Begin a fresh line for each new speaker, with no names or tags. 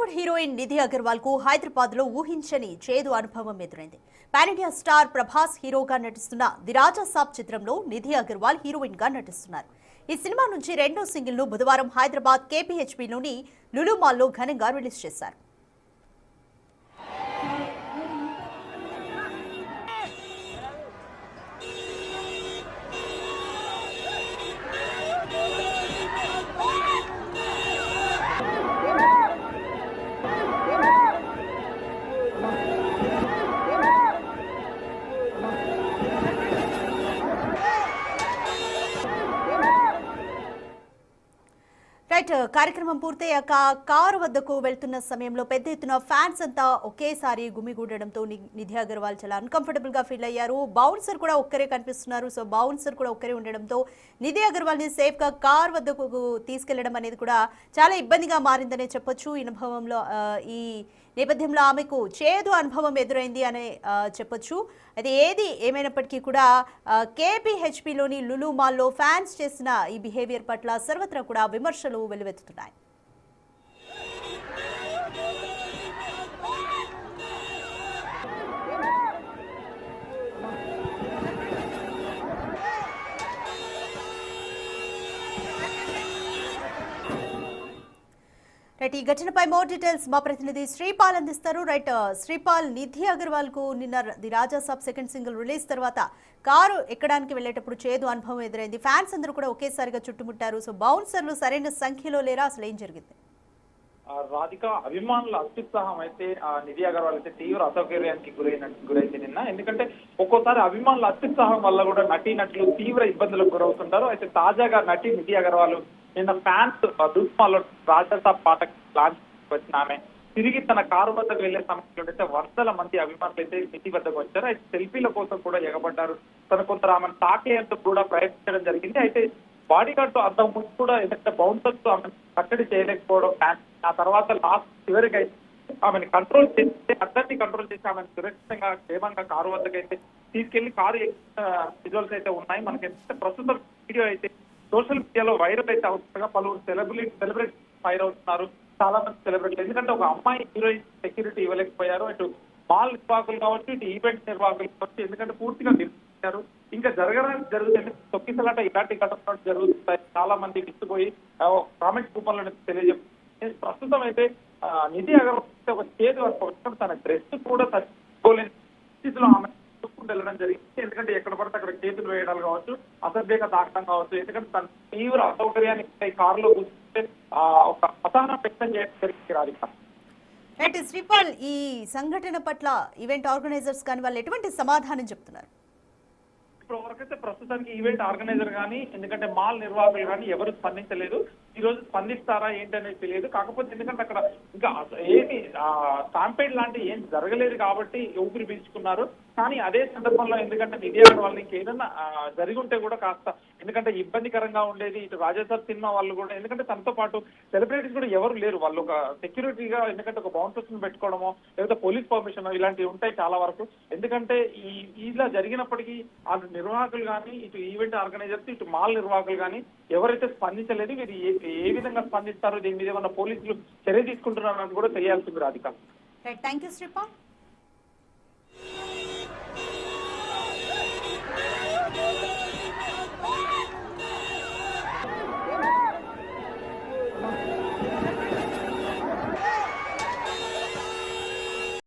Bollywood heroine Nidhi Agarwal కు హైదరాబాద్ లో ఊహించని చేదు అనుభవం ఎదురైంది. పాన్ ఇండియా స్టార్ ప్రభాస్ హీరోగా నటిస్తున్న ది రాజా సాబ్ చిత్రంలో నిధి అగర్వాల్ హీరోయిన్ గా నటిస్తున్నారు. ఈ సినిమా నుంచి రెండో సింగిల్ ను బుధవారం హైదరాబాద్ కేపీహెచ్బీలోని లులు మాల్లో ఘనంగా రిలీజ్ చేశారు. కార్యక్రమం పూర్తయ్యాక కారు వద్దకు వెళ్తున్న సమయంలో పెద్ద ఎత్తున ఫ్యాన్స్ అంతా ఒకేసారి గుమిగూడడంతో నిధి అగర్వాల్ చాలా అన్కంఫర్టబుల్ గా ఫీల్ అయ్యారు. బౌన్సర్ కూడా ఒక్కరే కనిపిస్తున్నారు. సో బౌన్సర్ కూడా ఒక్కరే ఉండడంతో నిధి అగర్వాల్ ని సేఫ్ గా కార్ వద్దకు తీసుకెళ్లడం అనేది కూడా చాలా ఇబ్బందిగా మారిందనే చెప్పొచ్చు. ఈ అనుభవంలో ఈ నేపథ్యంలో ఆమెకు చేదు అనుభవం ఎదురైంది అనే చెప్పొచ్చు. అయితే ఏది ఏమైనప్పటికీ కూడా కేపీహెచ్బీలోని లులు మాల్లో ఫ్యాన్స్ చేసిన ఈ బిహేవియర్ పట్ల సర్వత్రా కూడా విమర్శలు వెల్లువెత్తుతున్నాయి. రైట్, ఈ ఘటనపై మోర్ డీటెయిల్స్ మా ప్రతినిధి శ్రీపాల్ అందిస్తారు. రైట్ శ్రీపాల్, నిధి అగర్వాల్ కు నిన్న the Raja Saab second single release తర్వాత కారు ఎక్కడానికి వెళ్లేటప్పుడు చేదు అనుభవం ఎదురైంది. ఫ్యాన్స్ అందరూ కూడా ఒకేసారిగా చుట్టుముట్టారు. సో బౌన్సర్లు సరైన సంఖ్యలో లేరా? అసలు ఏం జరిగింది?
రాధిక, అభిమానుల అత్యుత్సాహం అయితే నిధి అగర్వాల్ అయితే తీవ్ర అసౌకర్యానికి గురైంది నిన్న. ఎందుకంటే ఒక్కోసారి అభిమానుల అత్యుత్సాహం వల్ల కూడా నటీనటులు తీవ్ర ఇబ్బందులకు గురవుతుంటారు. అయితే తాజాగా నటి నిధి అగర్వాల్ నిన్న ఫ్యాన్స్ దుస్మాలో రాజాసాబ్ పాట లాంచ్ వచ్చిన ఆమె తిరిగి తన కారు వద్దకు వెళ్లే సమయంలో అయితే వందల మంది అభిమానులు అయితే నిధి వద్దకు వచ్చారు. అయితే సెల్ఫీల కోసం కూడా ఎగబడ్డారు. తన కొంత ఆమెను తాకేందుకు కూడా ప్రయత్నించడం జరిగింది. అయితే బాడీ గార్డ్ తో అంతకు ముందు కూడా ఏదైతే బౌన్సర్స్ తో ఆమెను కట్టడి చేయలేకపోవడం, ఆ తర్వాత లాస్ట్ చివరికి అయితే ఆమెను కంట్రోల్ చేస్తే అందరినీ కంట్రోల్ చేసి ఆమెను సురక్షితంగా క్షేమంగా కారు వద్దకైతే తీసుకెళ్లి కారు విజువల్స్ అయితే ఉన్నాయి. మనకి ప్రస్తుతం వీడియో అయితే సోషల్ మీడియాలో వైరల్ అయితే అవుతుండగా పలువురు సెలబ్రిటీ ఫైర్ అవుతున్నారు. చాలా మంది సెలబ్రిటీలు, ఎందుకంటే ఒక అమ్మాయి హీరోయిన్ సెక్యూరిటీ ఇవ్వలేకపోయారు. ఇటు మాల్ నిర్వాహకులు కావచ్చు, ఇటు ఈవెంట్ నిర్వాహకులు కావచ్చు, ఎందుకంటే పూర్తిగా నిర్వహించారు. ఇంకా జరుగుతుంది తొక్కిసలాట, ఇలాంటి ఘటనలు జరుగుతాయి. చాలా మంది విసిపోయి కామెంట్స్ రూపంలో తెలియజేస్తారు. ప్రస్తుతం అయితే నిధి అగర్వాల్ ఒక చేదు అనుకోవచ్చు, తన డ్రెస్ కూడా తట్టుకోలేని స్థితిలో ఆమె వెళ్ళడం జరిగింది. ఎందుకంటే ఎక్కడ పడితే అక్కడ చేతులు వేయడాలు కావచ్చు, అసభ్యంగా తాకడం కావచ్చు, ఎందుకంటే తన తీవ్ర అసౌకర్యానికి కారులో కూర్చుంటే ఒక అసహనం వ్యక్తం చేయడం జరిగింది. రాధిక,
శ్రీపాల్, ఈ సంఘటన పట్ల ఈవెంట్ ఆర్గనైజర్స్ కానీ వాళ్ళు ఎటువంటి సమాధానం చెప్తున్నారు?
ఇప్పుడు వరకైతే ప్రస్తుతానికి ఈవెంట్ ఆర్గనైజర్ కానీ, ఎందుకంటే మాల్ నిర్వాహకులు కానీ ఎవరు స్పందించలేదు. ఈ రోజు స్పందిస్తారా ఏంటనేది తెలియదు. కాకపోతే ఎందుకంటే అక్కడ ఇంకా ఏమి స్టాంపేడ్ లాంటి ఏం జరగలేదు కాబట్టి ఊపిరి పీల్చుకున్నారు. కానీ అదే సందర్భంలో ఎందుకంటే నిధి అగర్వాల్ ఇంకేదన్నా జరిగి ఉంటే కూడా కాస్త ఎందుకంటే ఇబ్బందికరంగా ఉండేది. ఇటు రాజాసాబ్ సినిమా వాళ్ళు కూడా, ఎందుకంటే తనతో పాటు సెలబ్రిటీస్ కూడా ఎవరు లేరు. వాళ్ళు ఒక సెక్యూరిటీగా ఎందుకంటే ఒక బౌన్సర్స్ ని పెట్టుకోవడమో లేకపోతే పోలీస్ పర్మిషన్ ఇలాంటివి ఉంటాయి చాలా వరకు. ఎందుకంటే ఇలా జరిగినప్పటికీ అటు నిర్వాహకులు కానీ, ఇటు ఈవెంట్ ఆర్గనైజర్స్, ఇటు మాల్ నిర్వాహకులు కానీ ఎవరైతే స్పందించలేదు. వీరు ఏ విధంగా స్పందిస్తారో, దీని మీద ఏమన్నా పోలీసులు చర్య తీసుకుంటున్నారని కూడా తెలియాల్సింది. Radhika,
thank you Sripal.
Thank you.